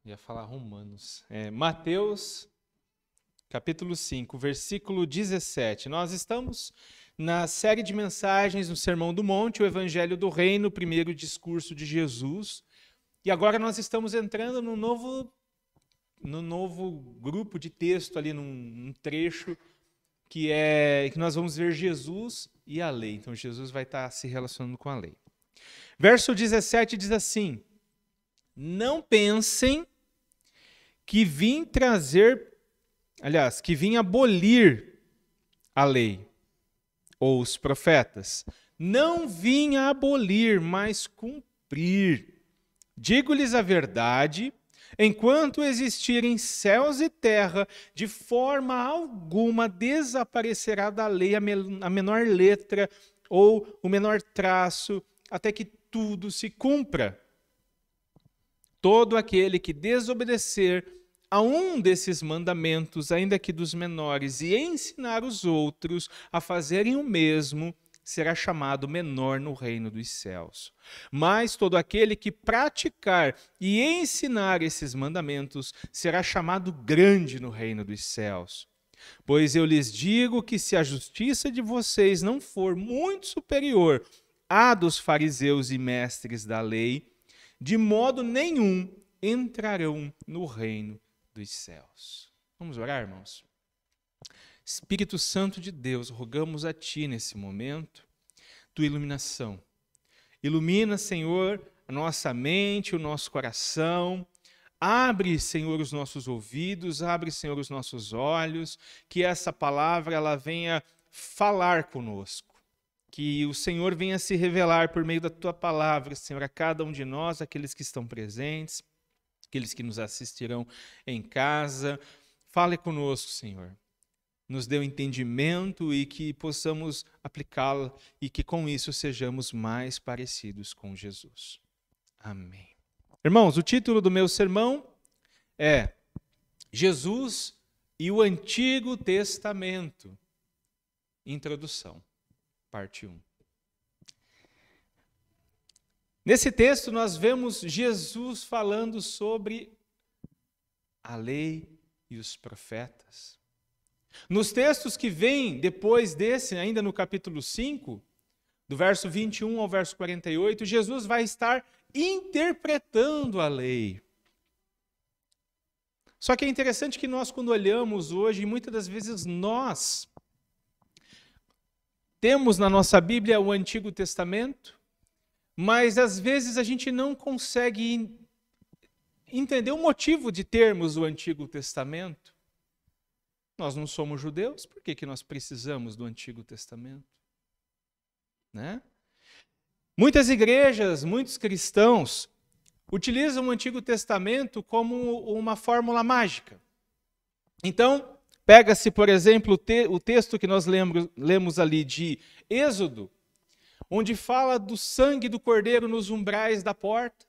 Ia falar Romanos. Mateus, capítulo 5, versículo 17. Nós estamos na série de mensagens no Sermão do Monte, o Evangelho do Reino, o primeiro discurso de Jesus. E agora nós estamos entrando no novo grupo de texto ali, num trecho que nós vamos ver Jesus e a lei. Então Jesus vai estar se relacionando com a lei. Verso 17 diz assim: não pensem que vim abolir a lei ou os profetas. Não vim abolir, mas cumprir. Digo-lhes a verdade, enquanto existirem céus e terra, de forma alguma desaparecerá da lei a menor letra ou o menor traço, até que tudo se cumpra. Todo aquele que desobedecer a um desses mandamentos, ainda que dos menores, e ensinar os outros a fazerem o mesmo, será chamado menor no reino dos céus. Mas todo aquele que praticar e ensinar esses mandamentos será chamado grande no reino dos céus. Pois eu lhes digo que se a justiça de vocês não for muito superior à dos fariseus e mestres da lei, de modo nenhum entrarão no reino dos céus. Vamos orar, irmãos? Espírito Santo de Deus, rogamos a Ti nesse momento, Tua iluminação. Ilumina, Senhor, a nossa mente, o nosso coração. Abre, Senhor, os nossos ouvidos, abre, Senhor, os nossos olhos, que essa palavra ela venha falar conosco. Que o Senhor venha se revelar por meio da Tua palavra, Senhor, a cada um de nós, aqueles que estão presentes, aqueles que nos assistirão em casa. Fale conosco, Senhor. Nos dê o entendimento e que possamos aplicá-la e que com isso sejamos mais parecidos com Jesus. Amém. Irmãos, o título do meu sermão é Jesus e o Antigo Testamento. Introdução. Parte 1. Nesse texto nós vemos Jesus falando sobre a lei e os profetas. Nos textos que vêm depois desse, ainda no capítulo 5, do verso 21 ao verso 48, Jesus vai estar interpretando a lei. Só que é interessante que nós, quando olhamos hoje, muitas das vezes nós temos na nossa Bíblia o Antigo Testamento, mas às vezes a gente não consegue entender o motivo de termos o Antigo Testamento. Nós não somos judeus, por que nós precisamos do Antigo Testamento? Né? Muitas igrejas, muitos cristãos utilizam o Antigo Testamento como uma fórmula mágica. Então, pega-se, por exemplo, o texto que nós lemos ali de Êxodo, onde fala do sangue do cordeiro nos umbrais da porta.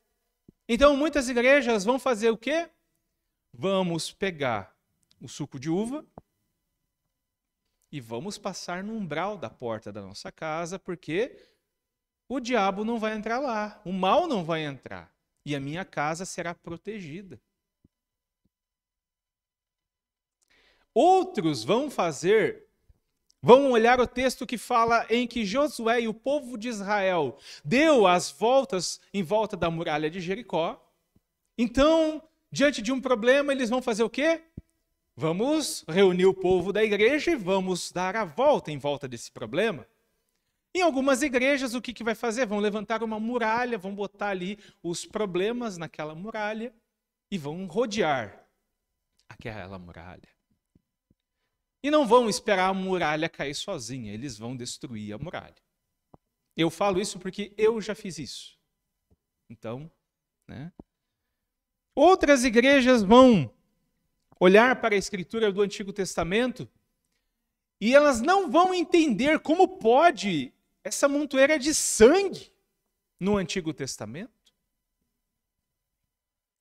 Então, muitas igrejas vão fazer o quê? Vamos pegar o suco de uva e vamos passar no umbral da porta da nossa casa, porque o diabo não vai entrar lá, o mal não vai entrar, e a minha casa será protegida. Outros vão olhar o texto que fala em que Josué e o povo de Israel deu as voltas em volta da muralha de Jericó. Então, diante de um problema, eles vão fazer o quê? Vamos reunir o povo da igreja e vamos dar a volta em volta desse problema. Em algumas igrejas, o que vai fazer? Vão levantar uma muralha, vão botar ali os problemas naquela muralha e vão rodear aquela muralha. E não vão esperar a muralha cair sozinha, eles vão destruir a muralha. Eu falo isso porque eu já fiz isso. Então, né? Outras igrejas vão olhar para a escritura do Antigo Testamento e elas não vão entender como pode essa montoeira de sangue no Antigo Testamento.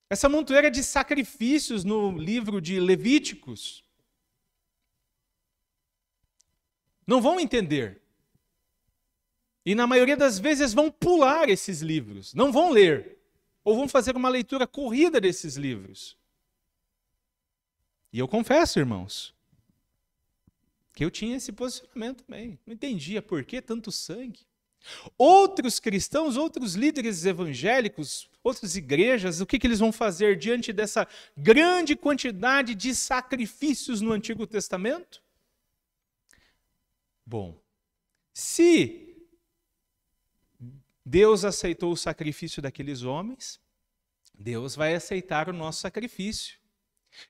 Essa montoeira de sacrifícios no livro de Levíticos. Não vão entender. E na maioria das vezes vão pular esses livros, não vão ler. Ou vamos fazer uma leitura corrida desses livros? E eu confesso, irmãos, que eu tinha esse posicionamento também. Não entendia por que tanto sangue. Outros cristãos, outros líderes evangélicos, outras igrejas, o que eles vão fazer diante dessa grande quantidade de sacrifícios no Antigo Testamento? Bom, se Deus aceitou o sacrifício daqueles homens, Deus vai aceitar o nosso sacrifício.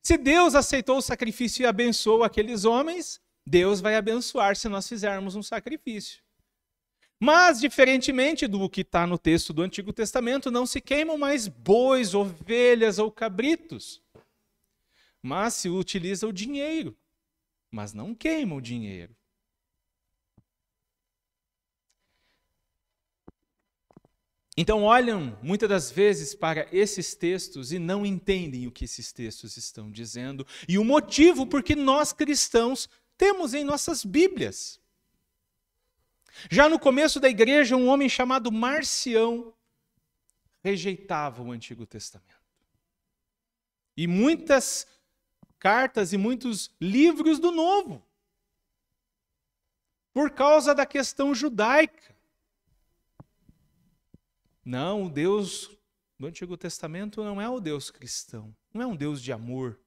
Se Deus aceitou o sacrifício e abençoou aqueles homens, Deus vai abençoar se nós fizermos um sacrifício. Mas, diferentemente do que está no texto do Antigo Testamento, não se queimam mais bois, ovelhas ou cabritos, mas se utiliza o dinheiro, mas não queima o dinheiro. Então olham muitas das vezes para esses textos e não entendem o que esses textos estão dizendo e o motivo por que nós cristãos temos em nossas Bíblias. Já no começo da igreja, um homem chamado Marcião rejeitava o Antigo Testamento. E muitas cartas e muitos livros do Novo, por causa da questão judaica. Não, o Deus do Antigo Testamento não é o Deus cristão, não é um Deus de amor.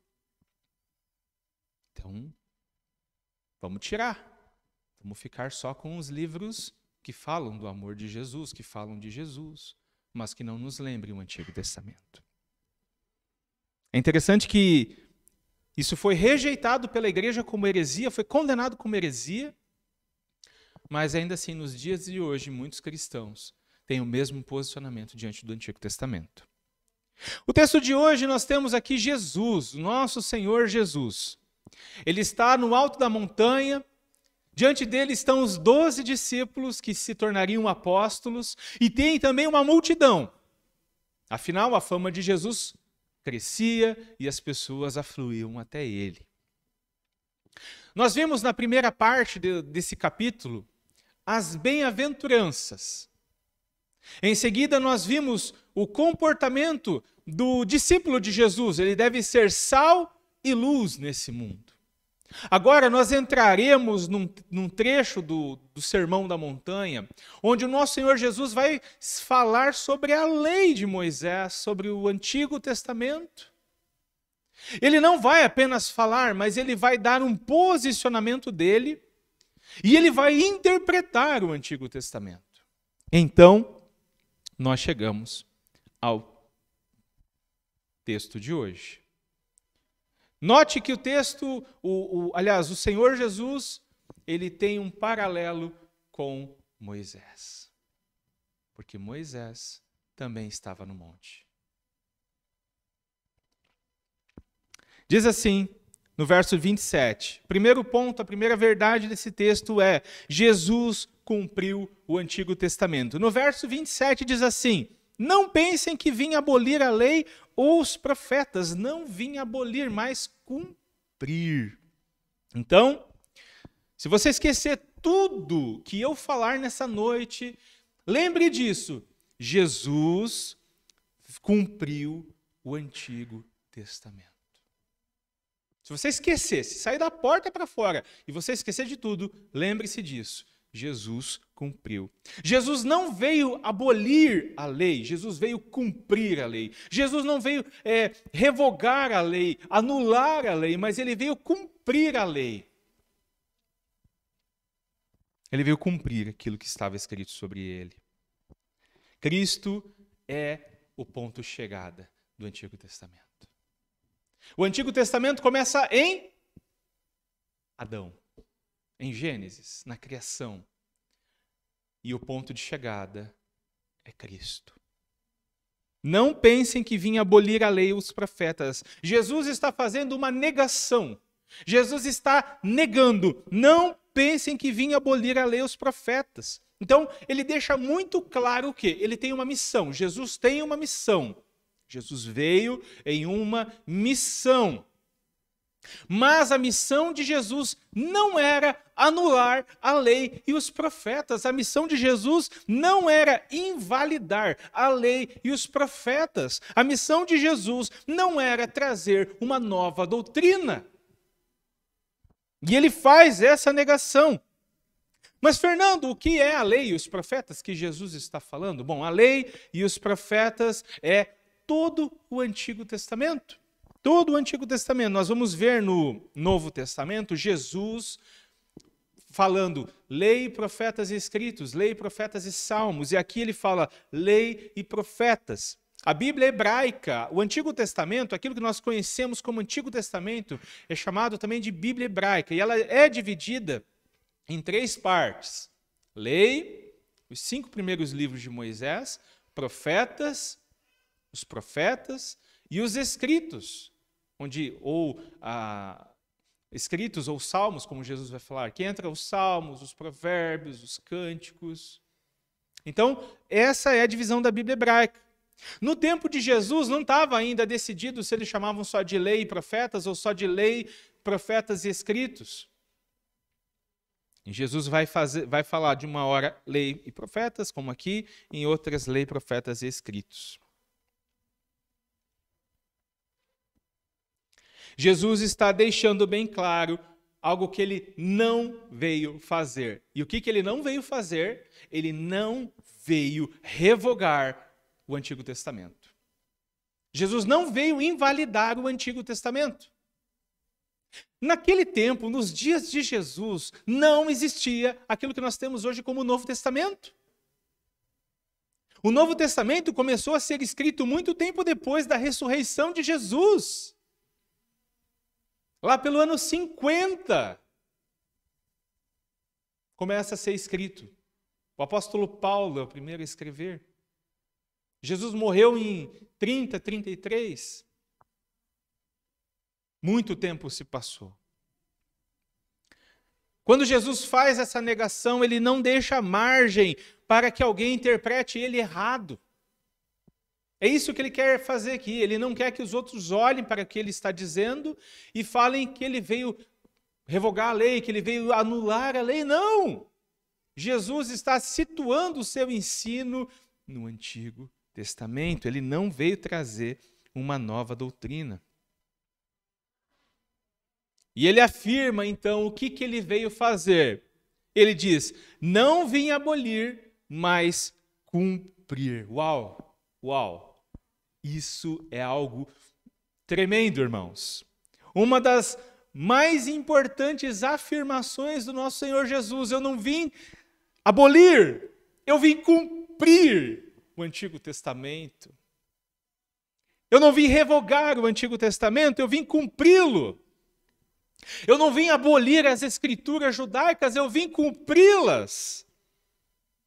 Então, vamos tirar. Vamos ficar só com os livros que falam do amor de Jesus, que falam de Jesus, mas que não nos lembrem o Antigo Testamento. É interessante que isso foi rejeitado pela igreja como heresia, foi condenado como heresia, mas ainda assim, nos dias de hoje, muitos cristãos têm o mesmo posicionamento diante do Antigo Testamento. O texto de hoje nós temos aqui Jesus, nosso Senhor Jesus. Ele está no alto da montanha. Diante dele estão os 12 discípulos que se tornariam apóstolos e tem também uma multidão. Afinal, a fama de Jesus crescia e as pessoas afluíam até ele. Nós vimos na primeira parte desse capítulo as bem-aventuranças. Em seguida, nós vimos o comportamento do discípulo de Jesus. Ele deve ser sal e luz nesse mundo. Agora nós entraremos num trecho do Sermão da Montanha, onde o nosso Senhor Jesus vai falar sobre a lei de Moisés, sobre o Antigo Testamento. Ele não vai apenas falar, mas ele vai dar um posicionamento dele e ele vai interpretar o Antigo Testamento. Então, nós chegamos ao texto de hoje. Note que o texto, aliás, o Senhor Jesus, ele tem um paralelo com Moisés. Porque Moisés também estava no monte. Diz assim, no verso 27, primeiro ponto, a primeira verdade desse texto é: Jesus cumpriu o Antigo Testamento. No verso 27 diz assim: não pensem que vim abolir a lei ou os profetas, não vim abolir, mas cumprir. Então, se você esquecer tudo que eu falar nessa noite, lembre disso. Jesus cumpriu o Antigo Testamento. Se você esquecer, se sair da porta para fora e você esquecer de tudo, lembre-se disso. Jesus cumpriu. Jesus não veio abolir a lei, Jesus veio cumprir a lei. Jesus não veio revogar a lei, anular a lei, mas ele veio cumprir a lei. Ele veio cumprir aquilo que estava escrito sobre ele. Cristo é o ponto de chegada do Antigo Testamento. O Antigo Testamento começa em Adão. Em Gênesis, na criação. E o ponto de chegada é Cristo. Não pensem que vim abolir a lei e os profetas. Jesus está fazendo uma negação. Jesus está negando. Não pensem que vim abolir a lei e os profetas. Então, ele deixa muito claro o quê? Ele tem uma missão. Jesus tem uma missão. Jesus veio em uma missão. Mas a missão de Jesus não era anular a lei e os profetas. A missão de Jesus não era invalidar a lei e os profetas. A missão de Jesus não era trazer uma nova doutrina. E ele faz essa negação. Mas, Fernando, o que é a lei e os profetas que Jesus está falando? Bom, a lei e os profetas é todo o Antigo Testamento. Todo o Antigo Testamento. Nós vamos ver no Novo Testamento Jesus falando lei, profetas e escritos, lei, profetas e salmos. E aqui ele fala lei e profetas. A Bíblia hebraica, o Antigo Testamento, aquilo que nós conhecemos como Antigo Testamento, é chamado também de Bíblia hebraica. E ela é dividida em 3 partes. Lei, os 5 primeiros livros de Moisés, os profetas e os escritos, escritos ou salmos, como Jesus vai falar, que entra os salmos, os provérbios, os cânticos. Então, essa é a divisão da Bíblia hebraica. No tempo de Jesus, não estava ainda decidido se eles chamavam só de lei e profetas ou só de lei, profetas e escritos. E Jesus vai falar de uma hora lei e profetas, como aqui, em outras lei, profetas e escritos. Jesus está deixando bem claro algo que ele não veio fazer. E o que ele não veio fazer? Ele não veio revogar o Antigo Testamento. Jesus não veio invalidar o Antigo Testamento. Naquele tempo, nos dias de Jesus, não existia aquilo que nós temos hoje como Novo Testamento. O Novo Testamento começou a ser escrito muito tempo depois da ressurreição de Jesus. Lá pelo ano 50, começa a ser escrito. O apóstolo Paulo é o primeiro a escrever. Jesus morreu em 30, 33. Muito tempo se passou. Quando Jesus faz essa negação, ele não deixa margem para que alguém interprete ele errado. É isso que ele quer fazer aqui. Ele não quer que os outros olhem para o que ele está dizendo e falem que ele veio revogar a lei, que ele veio anular a lei. Não! Jesus está situando o seu ensino no Antigo Testamento. Ele não veio trazer uma nova doutrina. E ele afirma, então, o que ele veio fazer. Ele diz, não vim abolir, mas cumprir. Uau! Uau! Isso é algo tremendo, irmãos. Uma das mais importantes afirmações do nosso Senhor Jesus. Eu não vim abolir, eu vim cumprir o Antigo Testamento. Eu não vim revogar o Antigo Testamento, eu vim cumpri-lo. Eu não vim abolir as escrituras judaicas, eu vim cumpri-las.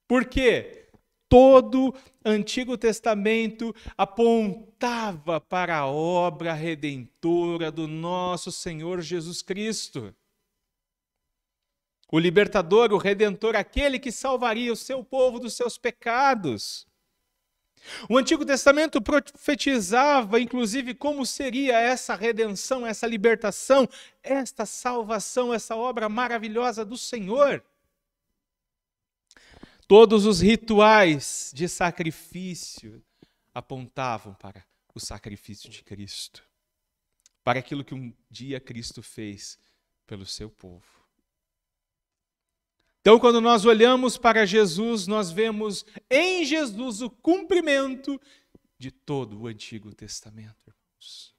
Por quê? Todo Antigo Testamento apontava para a obra redentora do nosso Senhor Jesus Cristo. O libertador, o redentor, aquele que salvaria o seu povo dos seus pecados. O Antigo Testamento profetizava, inclusive, como seria essa redenção, essa libertação, esta salvação, essa obra maravilhosa do Senhor. Todos os rituais de sacrifício apontavam para o sacrifício de Cristo, para aquilo que um dia Cristo fez pelo seu povo. Então, quando nós olhamos para Jesus, nós vemos em Jesus o cumprimento de todo o Antigo Testamento, irmãos.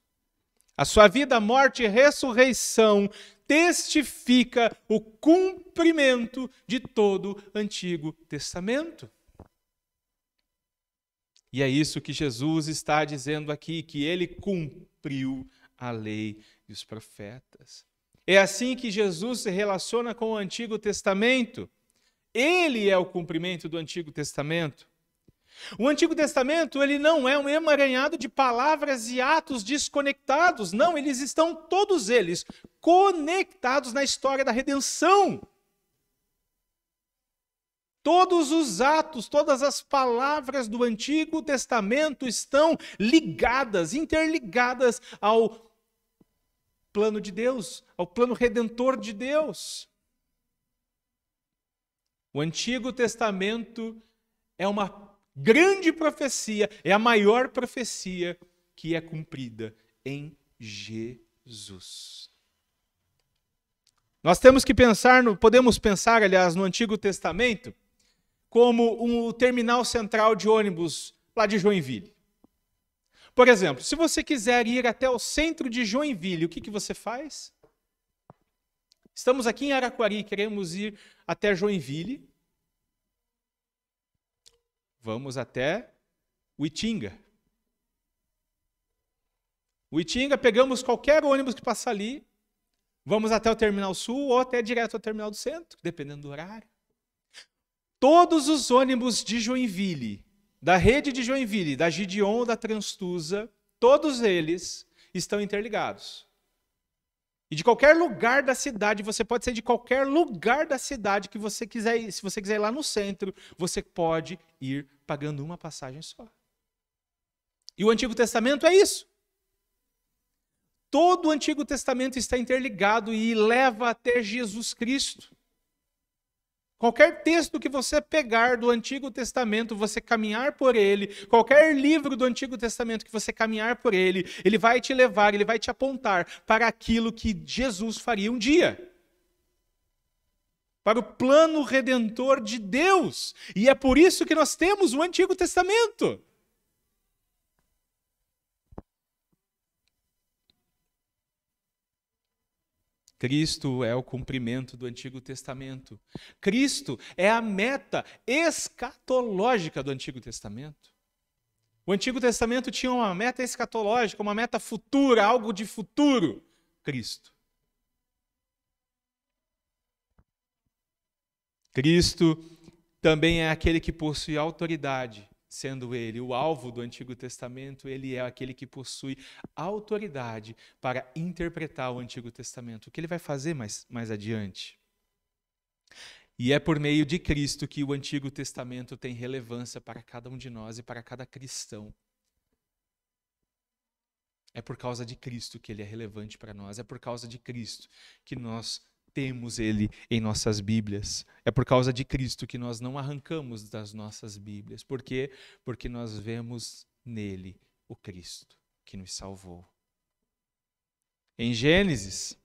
A sua vida, morte e ressurreição testifica o cumprimento de todo o Antigo Testamento. E é isso que Jesus está dizendo aqui, que ele cumpriu a lei e os profetas. É assim que Jesus se relaciona com o Antigo Testamento. Ele é o cumprimento do Antigo Testamento. O Antigo Testamento, ele não é um emaranhado de palavras e atos desconectados. Não, eles estão todos eles conectados na história da redenção. Todos os atos, todas as palavras do Antigo Testamento estão ligadas, interligadas ao plano de Deus, ao plano redentor de Deus. O Antigo Testamento é uma grande profecia, é a maior profecia que é cumprida em Jesus. Nós temos que podemos pensar, aliás, no Antigo Testamento, como um terminal central de ônibus lá de Joinville. Por exemplo, se você quiser ir até o centro de Joinville, o que você faz? Estamos aqui em Araquari, queremos ir até Joinville. Vamos até Uitinga. Uitinga, pegamos qualquer ônibus que passa ali, vamos até o Terminal Sul ou até direto ao Terminal do Centro, dependendo do horário. Todos os ônibus de Joinville, da rede de Joinville, da Gideon ou da Transtusa, todos eles estão interligados. E de qualquer lugar da cidade, você pode sair de qualquer lugar da cidade que você quiser ir. Se você quiser ir lá no centro, você pode ir pagando uma passagem só. E o Antigo Testamento é isso. Todo o Antigo Testamento está interligado e leva até Jesus Cristo. Qualquer texto que você pegar do Antigo Testamento, você caminhar por ele, qualquer livro do Antigo Testamento que você caminhar por ele, ele vai te levar, ele vai te apontar para aquilo que Jesus faria um dia. Para o plano redentor de Deus. E é por isso que nós temos o Antigo Testamento. Cristo é o cumprimento do Antigo Testamento. Cristo é a meta escatológica do Antigo Testamento. O Antigo Testamento tinha uma meta escatológica, uma meta futura, algo de futuro. Cristo. Cristo também é aquele que possui autoridade. Sendo ele o alvo do Antigo Testamento, ele é aquele que possui autoridade para interpretar o Antigo Testamento. O que ele vai fazer mais adiante? E é por meio de Cristo que o Antigo Testamento tem relevância para cada um de nós e para cada cristão. É por causa de Cristo que ele é relevante para nós. É por causa de Cristo que nós temos ele em nossas Bíblias. É por causa de Cristo que nós não arrancamos das nossas Bíblias. Por quê? Porque nós vemos nele o Cristo que nos salvou. Em Gênesis,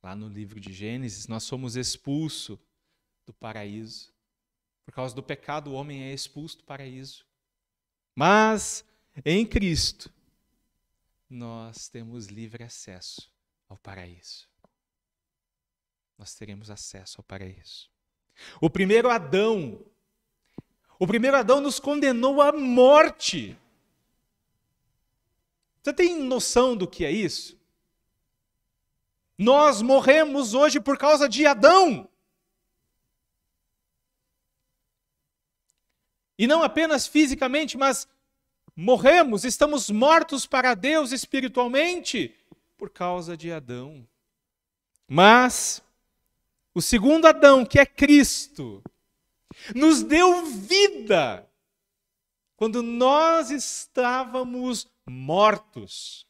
lá no livro de Gênesis, nós somos expulsos do paraíso. Por causa do pecado, o homem é expulso do paraíso. Mas, em Cristo, nós temos livre acesso ao paraíso. Nós teremos acesso ao paraíso. O primeiro Adão nos condenou à morte. Você tem noção do que é isso? Nós morremos hoje por causa de Adão. E não apenas fisicamente, mas morremos, estamos mortos para Deus espiritualmente por causa de Adão. Mas o segundo Adão, que é Cristo, nos deu vida quando nós estávamos mortos.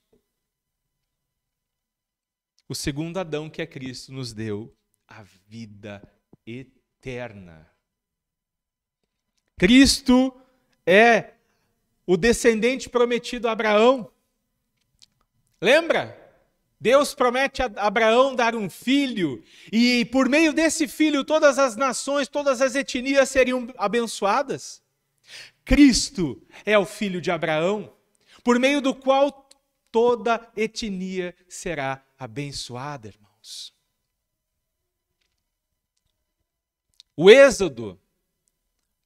O segundo Adão, que é Cristo, nos deu a vida eterna. Cristo é o descendente prometido a Abraão. Lembra? Deus promete a Abraão dar um filho, e por meio desse filho todas as nações, todas as etnias seriam abençoadas. Cristo é o filho de Abraão, por meio do qual toda etnia será abençoada, irmãos. O Êxodo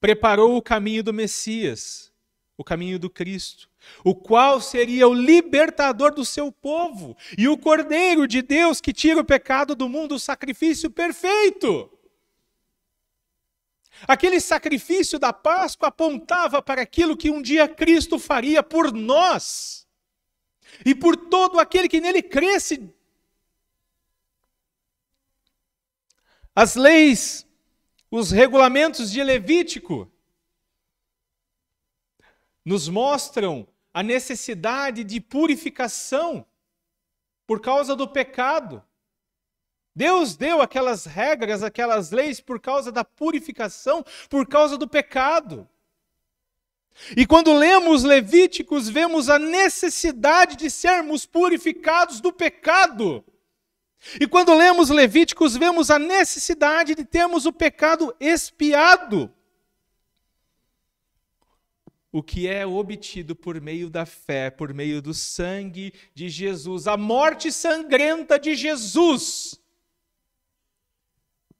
preparou o caminho do Messias, o caminho do Cristo, o qual seria o libertador do seu povo e o Cordeiro de Deus que tira o pecado do mundo, o sacrifício perfeito. Aquele sacrifício da Páscoa apontava para aquilo que um dia Cristo faria por nós e por todo aquele que nele cresce. As leis, os regulamentos de Levítico nos mostram a necessidade de purificação. por causa do pecado. Deus deu aquelas regras, aquelas leis por causa da purificação, por causa do pecado. E quando lemos Levíticos, vemos a necessidade de sermos purificados do pecado. E quando lemos Levíticos, vemos a necessidade de termos o pecado expiado. O que é obtido por meio da fé, por meio do sangue de Jesus, a morte sangrenta de Jesus,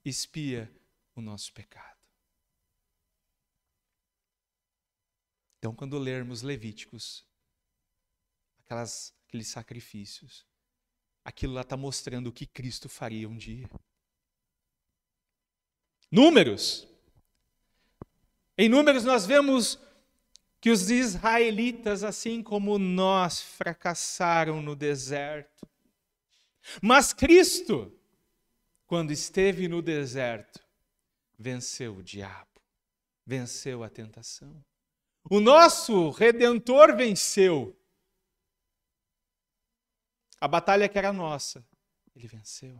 expia o nosso pecado. Então, quando lermos Levíticos, aqueles sacrifícios, aquilo lá está mostrando o que Cristo faria um dia. Números. Em Números nós vemos que os israelitas, assim como nós, fracassaram no deserto. Mas Cristo, quando esteve no deserto, venceu o diabo, venceu a tentação. O nosso Redentor venceu. A batalha que era nossa, ele venceu.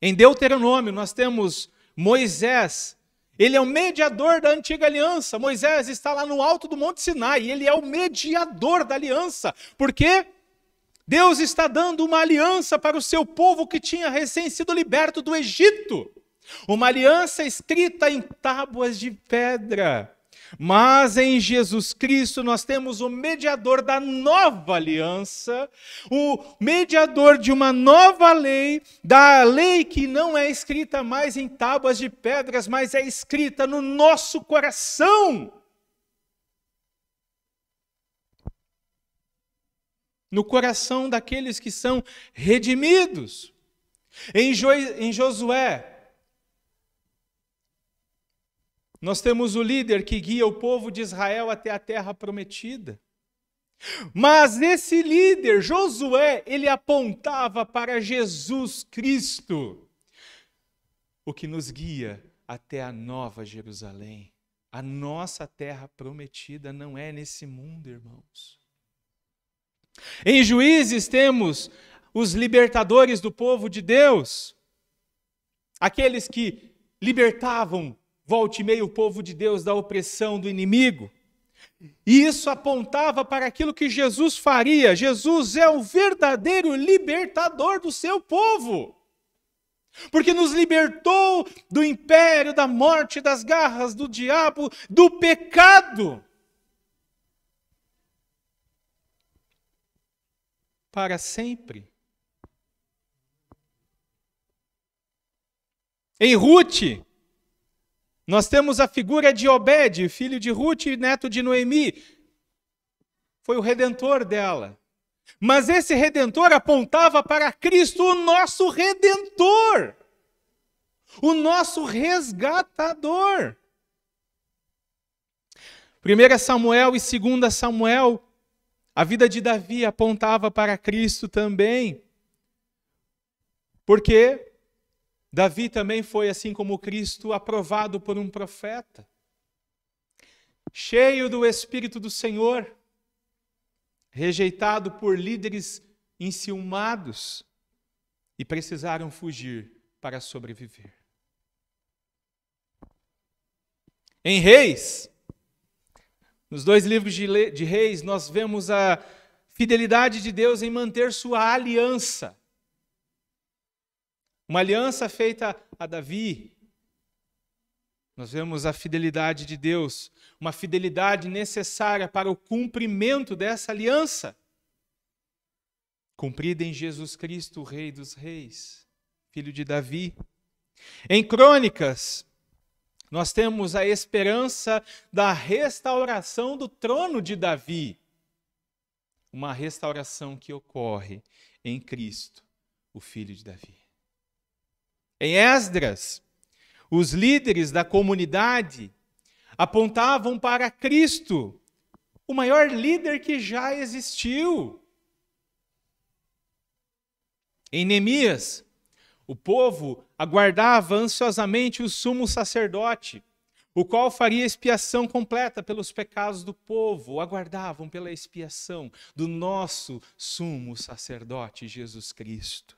Em Deuteronômio nós temos Moisés. Ele é o mediador da antiga aliança. Moisés está lá no alto do Monte Sinai. E ele é o mediador da aliança. Porque Deus está dando uma aliança para o seu povo que tinha recém sido liberto do Egito. Uma aliança escrita em tábuas de pedra. Mas em Jesus Cristo nós temos o mediador da nova aliança, o mediador de uma nova lei, da lei que não é escrita mais em tábuas de pedras, mas é escrita no nosso coração. No coração daqueles que são redimidos. Em Josué, nós temos o líder que guia o povo de Israel até a terra prometida. Mas esse líder, Josué, ele apontava para Jesus Cristo, o que nos guia até a nova Jerusalém. A nossa terra prometida não é nesse mundo, irmãos. Em Juízes temos os libertadores do povo de Deus, aqueles que libertavam volte e meia o povo de Deus da opressão do inimigo. E isso apontava para aquilo que Jesus faria. Jesus é o verdadeiro libertador do seu povo. Porque nos libertou do império, da morte, das garras do diabo, do pecado. Para sempre. Em Rute, nós temos a figura de Obed, filho de Rute e neto de Noemi. Foi o redentor dela. Mas esse redentor apontava para Cristo, o nosso redentor. O nosso resgatador. 1 Samuel e 2 Samuel, a vida de Davi apontava para Cristo também. Porque Davi também foi, assim como Cristo, aprovado por um profeta, cheio do Espírito do Senhor, rejeitado por líderes enciumados e precisaram fugir para sobreviver. Em Reis, nos 2 livros de Reis, nós vemos a fidelidade de Deus em manter sua aliança. Uma aliança feita a Davi. Nós vemos a fidelidade de Deus, uma fidelidade necessária para o cumprimento dessa aliança. Cumprida em Jesus Cristo, o Rei dos Reis, filho de Davi. Em Crônicas, nós temos a esperança da restauração do trono de Davi. Uma restauração que ocorre em Cristo, o filho de Davi. Em Esdras, os líderes da comunidade apontavam para Cristo, o maior líder que já existiu. Em Neemias, o povo aguardava ansiosamente o sumo sacerdote, o qual faria expiação completa pelos pecados do povo, aguardavam pela expiação do nosso sumo sacerdote, Jesus Cristo.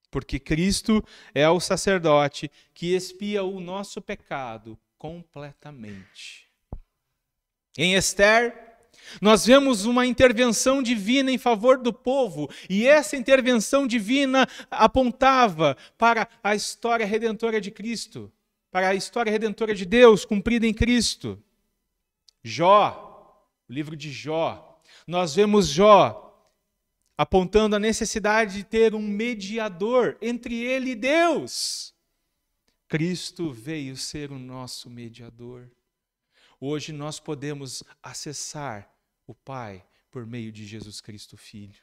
Porque Cristo é o sacerdote que expia o nosso pecado completamente. Em Esther, nós vemos uma intervenção divina em favor do povo, e essa intervenção divina apontava para a história redentora de Cristo, para a história redentora de Deus cumprida em Cristo. Jó, o livro de Jó, nós vemos Jó apontando a necessidade de ter um mediador entre ele e Deus. Cristo veio ser o nosso mediador. Hoje nós podemos acessar o Pai por meio de Jesus Cristo, Filho.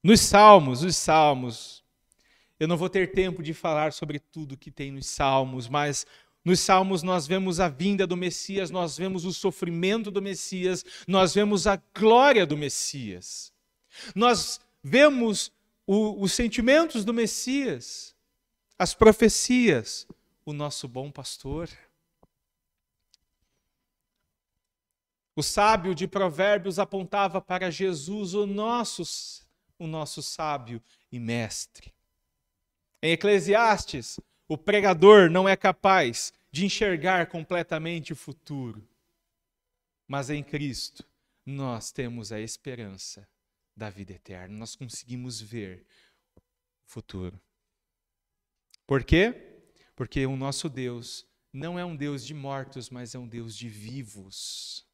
Os Salmos, eu não vou ter tempo de falar sobre tudo que tem nos Salmos, mas nos Salmos nós vemos a vinda do Messias, nós vemos o sofrimento do Messias, nós vemos a glória do Messias. Nós vemos os sentimentos do Messias, as profecias, o nosso bom pastor. O sábio de Provérbios apontava para Jesus, o nosso sábio e mestre. Em Eclesiastes, o pregador não é capaz de enxergar completamente o futuro. Mas em Cristo, nós temos a esperança da vida eterna. Nós conseguimos ver o futuro. Por quê? Porque o nosso Deus não é um Deus de mortos, mas é um Deus de vivos.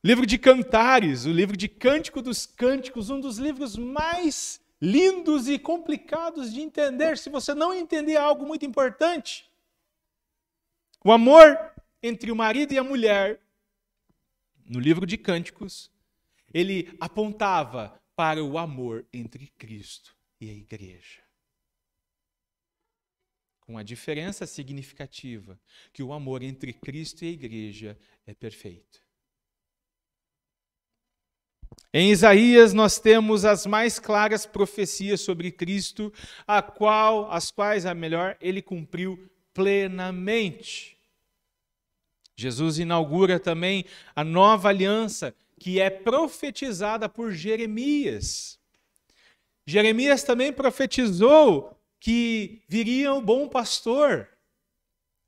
Livro de Cantares, o livro de Cântico dos Cânticos, um dos livros mais lindos e complicados de entender, se você não entender algo muito importante. O amor entre o marido e a mulher, no livro de Cânticos, ele apontava para o amor entre Cristo e a igreja. Com a diferença significativa que o amor entre Cristo e a igreja é perfeito. Em Isaías nós temos as mais claras profecias sobre Cristo, as quais, ele cumpriu plenamente. Jesus inaugura também a nova aliança, que é profetizada por Jeremias. Jeremias também profetizou que viria o bom pastor.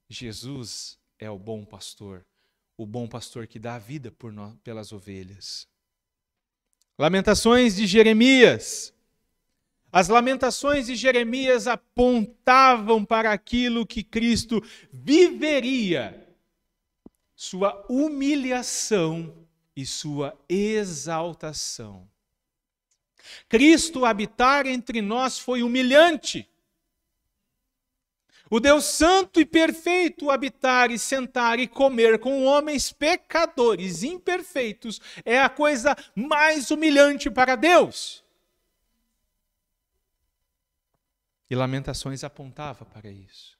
Jesus é o bom pastor que dá a vida pelas ovelhas. Lamentações de Jeremias. As lamentações de Jeremias apontavam para aquilo que Cristo viveria, sua humilhação e sua exaltação. Cristo habitar entre nós foi humilhante. O Deus santo e perfeito habitar e sentar e comer com homens pecadores, imperfeitos, é a coisa mais humilhante para Deus. E Lamentações apontava para isso.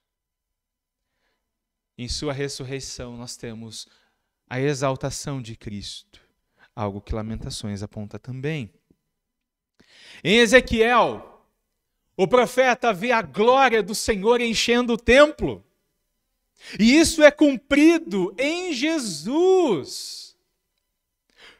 Em sua ressurreição nós temos a exaltação de Cristo, algo que Lamentações aponta também. Em Ezequiel, o profeta vê a glória do Senhor enchendo o templo. E isso é cumprido em Jesus.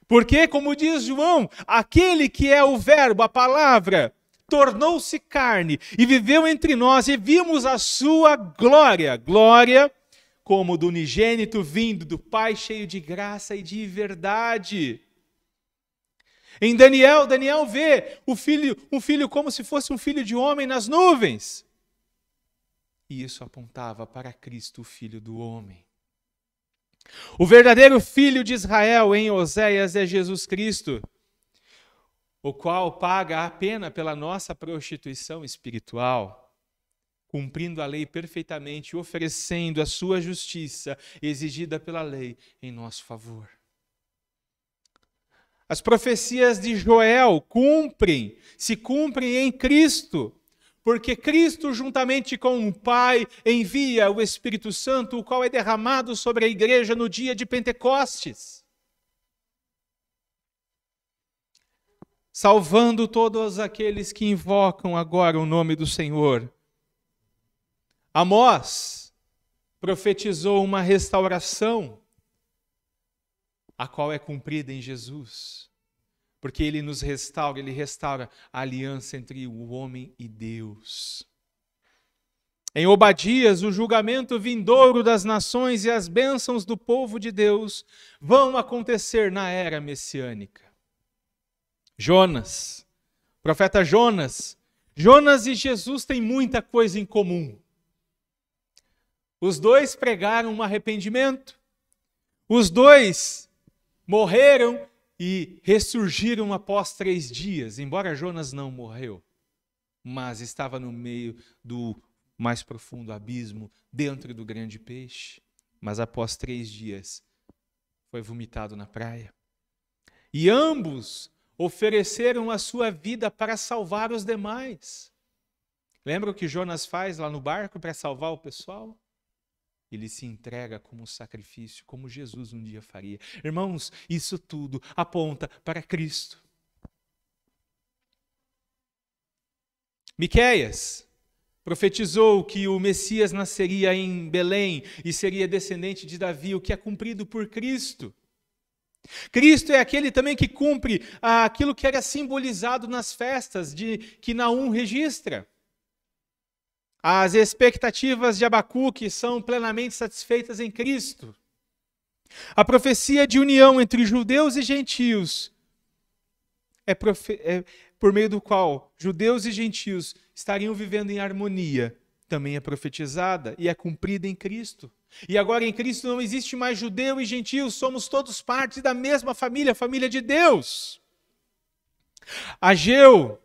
Porque, como diz João, aquele que é o verbo, a palavra, tornou-se carne e viveu entre nós e vimos a sua glória. Glória como do unigênito vindo do Pai, cheio de graça e de verdade. Em Daniel vê um filho como se fosse um filho de homem nas nuvens. E isso apontava para Cristo, o Filho do homem. O verdadeiro filho de Israel em Oséias é Jesus Cristo, o qual paga a pena pela nossa prostituição espiritual, cumprindo a lei perfeitamente, oferecendo a sua justiça exigida pela lei em nosso favor. As profecias de Joel se cumprem em Cristo, porque Cristo, juntamente com o Pai, envia o Espírito Santo, o qual é derramado sobre a igreja no dia de Pentecostes, salvando todos aqueles que invocam agora o nome do Senhor. Amós profetizou uma restauração, a qual é cumprida em Jesus, porque ele nos restaura, ele restaura a aliança entre o homem e Deus. Em Obadias, o julgamento vindouro das nações e as bênçãos do povo de Deus vão acontecer na era messiânica. Jonas, profeta Jonas. Jonas e Jesus têm muita coisa em comum. Os dois pregaram um arrependimento. Os dois morreram e ressurgiram após 3 dias. Embora Jonas não morreu, mas estava no meio do mais profundo abismo, dentro do grande peixe. Mas após 3 dias, foi vomitado na praia. E ambos ofereceram a sua vida para salvar os demais. Lembra o que Jonas faz lá no barco para salvar o pessoal? Ele se entrega como sacrifício, como Jesus um dia faria. Irmãos, isso tudo aponta para Cristo. Miqueias profetizou que o Messias nasceria em Belém e seria descendente de Davi, o que é cumprido por Cristo. Cristo é aquele também que cumpre aquilo que era simbolizado nas festas que Naum registra. As expectativas de Abacuque são plenamente satisfeitas em Cristo. A profecia de união entre judeus e gentios é por meio do qual judeus e gentios estariam vivendo em harmonia, também é profetizada e é cumprida em Cristo. E agora em Cristo não existe mais judeu e gentio, somos todos parte da mesma família, a família de Deus. Ageu,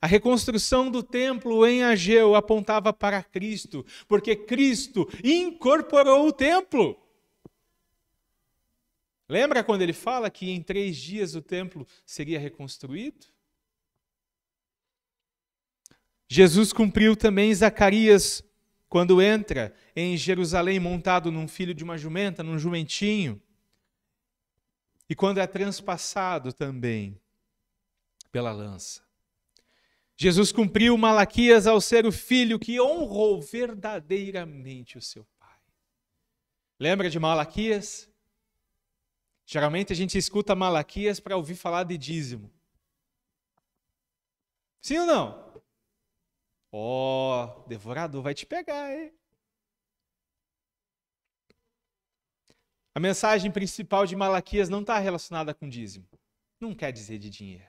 a reconstrução do templo em Ageu apontava para Cristo, porque Cristo incorporou o templo. Lembra quando ele fala que em 3 dias o templo seria reconstruído? Jesus cumpriu também Zacarias quando entra em Jerusalém montado num filho de uma jumenta, num jumentinho. E quando é transpassado também pela lança. Jesus cumpriu Malaquias ao ser o filho que honrou verdadeiramente o seu pai. Lembra de Malaquias? Geralmente a gente escuta Malaquias para ouvir falar de dízimo. Sim ou não? Devorador vai te pegar, hein? A mensagem principal de Malaquias não está relacionada com dízimo. Não quer dizer de dinheiro.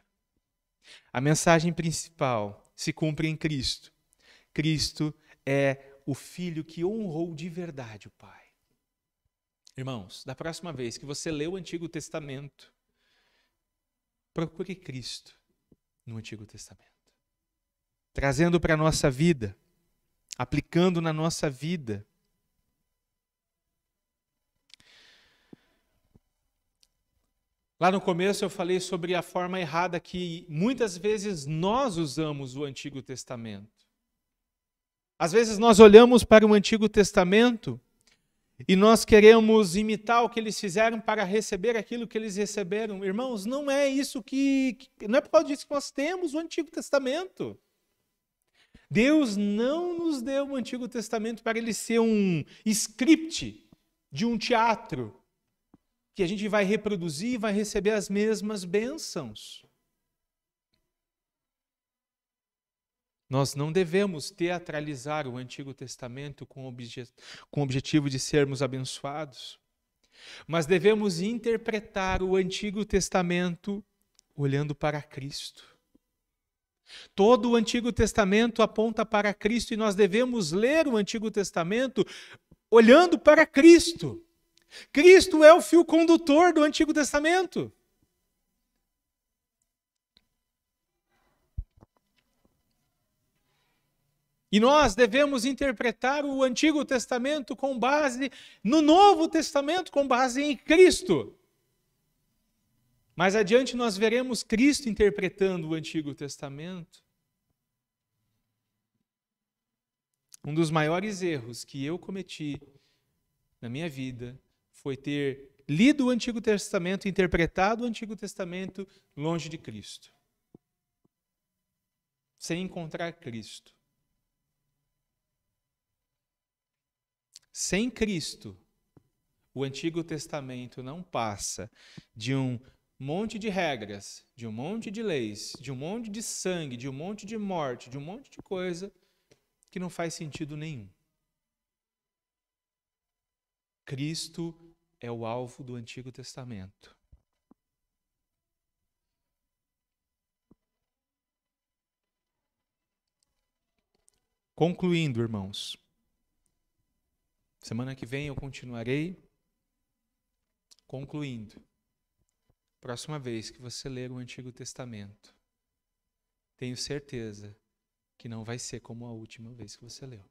A mensagem principal se cumpre em Cristo. Cristo é o Filho que honrou de verdade o Pai. Irmãos, da próxima vez que você lê o Antigo Testamento, procure Cristo no Antigo Testamento. Trazendo para a nossa vida, aplicando na nossa vida. Lá no começo eu falei sobre a forma errada que muitas vezes nós usamos o Antigo Testamento. Às vezes nós olhamos para o Antigo Testamento e nós queremos imitar o que eles fizeram para receber aquilo que eles receberam. Irmãos, não é isso não é por causa disso que nós temos o Antigo Testamento. Deus não nos deu o Antigo Testamento para ele ser um script de um teatro que a gente vai reproduzir e vai receber as mesmas bênçãos. Nós não devemos teatralizar o Antigo Testamento com o objetivo de sermos abençoados, mas devemos interpretar o Antigo Testamento olhando para Cristo. Todo o Antigo Testamento aponta para Cristo e nós devemos ler o Antigo Testamento olhando para Cristo. Cristo é o fio condutor do Antigo Testamento. E nós devemos interpretar o Antigo Testamento com base no Novo Testamento, com base em Cristo. Mais adiante nós veremos Cristo interpretando o Antigo Testamento. Um dos maiores erros que eu cometi na minha vida foi ter lido o Antigo Testamento, interpretado o Antigo Testamento longe de Cristo. Sem encontrar Cristo. Sem Cristo, o Antigo Testamento não passa de um monte de regras, de um monte de leis, de um monte de sangue, de um monte de morte, de um monte de coisa que não faz sentido nenhum. Cristo é o alvo do Antigo Testamento. Concluindo, irmãos, semana que vem eu continuarei concluindo. Próxima vez que você ler o Antigo Testamento, tenho certeza que não vai ser como a última vez que você leu.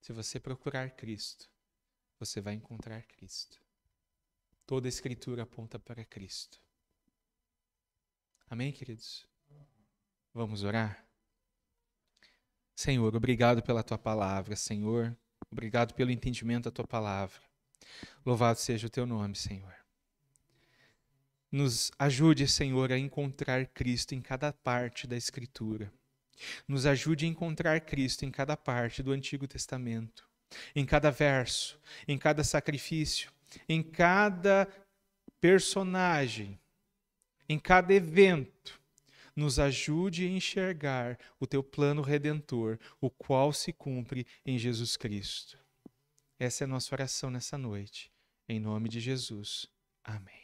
Se você procurar Cristo, você vai encontrar Cristo. Toda a Escritura aponta para Cristo. Amém, queridos? Vamos orar? Senhor, obrigado pela Tua palavra, Senhor. Obrigado pelo entendimento da Tua palavra. Louvado seja o Teu nome, Senhor. Nos ajude, Senhor, a encontrar Cristo em cada parte da Escritura. Nos ajude a encontrar Cristo em cada parte do Antigo Testamento, em cada verso, em cada sacrifício, em cada personagem, em cada evento. Nos ajude a enxergar o Teu plano redentor, o qual se cumpre em Jesus Cristo. Essa é a nossa oração nessa noite. Em nome de Jesus. Amém.